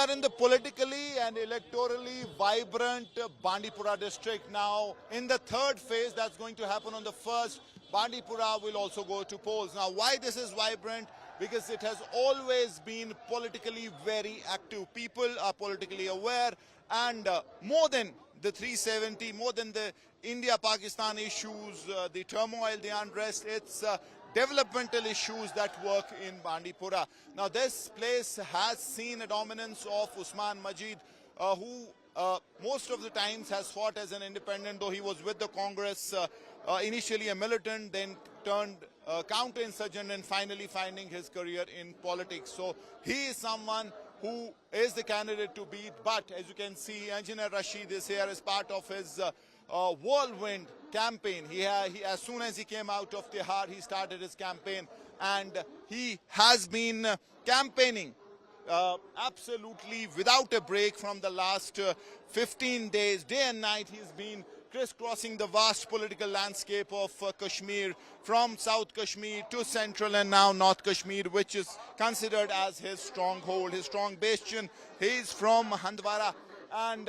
are in the politically and electorally vibrant Bandipora district now. In the third phase that's going to happen on the first, Bandipora will also go to polls. Now, why this is vibrant? Because it has always been politically very active. People are politically aware, and more than the 370, more than the India-Pakistan issues, the turmoil, the unrest, it's developmental issues that work in Bandipora. Now, this place has seen a dominance of Usman Majid, who most of the times has fought as an independent, though he was with the Congress, initially a militant, then turned counter-insurgent, and finally finding his career in politics. So he is someone who is the candidate to beat. But as you can see, Engineer Rashid is here as part of his whirlwind campaign. As soon as he came out of Tihar, he started his campaign, and he has been campaigning absolutely without a break from the last 15 days. Day and night he's been crisscrossing the vast political landscape of Kashmir, from South Kashmir to Central and now North Kashmir, which is considered as his stronghold, his strong bastion. He is from Handwara, and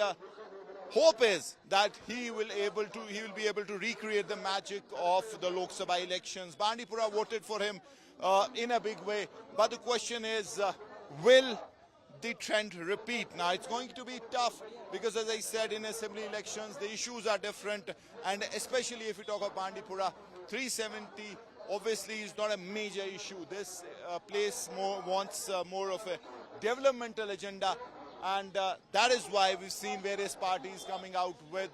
hope is that he will be able to recreate the magic of the Lok Sabha elections. Bandipora voted for him in a big way, but the question is, will the trend repeat? Now, it's going to be tough because, as I said, in assembly elections the issues are different, and especially if you talk about Bandipora, 370 obviously is not a major issue. This place wants more of a developmental agenda, and that is why we've seen various parties coming out with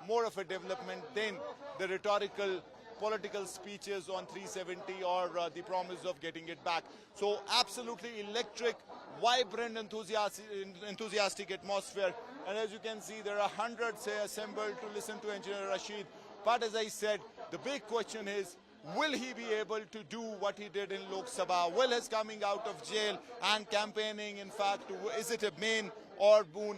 more of a development than the rhetorical political speeches on 370 or the promise of getting it back. So absolutely electric, vibrant, enthusiastic atmosphere. And as you can see, there are hundreds assembled to listen to Engineer Rashid. But as I said, the big question is, will he be able to do what he did in Lok Sabha? Will his coming out of jail and campaigning, in fact, is it a bane or boon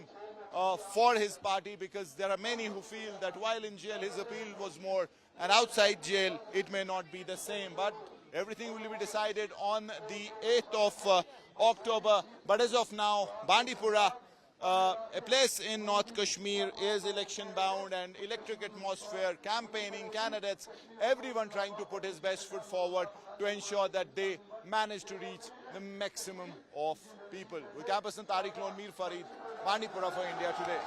for his party? Because there are many who feel that while in jail his appeal was more, and outside jail it may not be the same. But everything will be decided on the 8th of October. But as of now, Bandipora, a place in North Kashmir, is election bound, and electric atmosphere, campaigning, candidates, everyone trying to put his best foot forward to ensure that they manage to reach the maximum of people. With Campus and Tariq Lone, Mir Farid, Bandipora for India Today.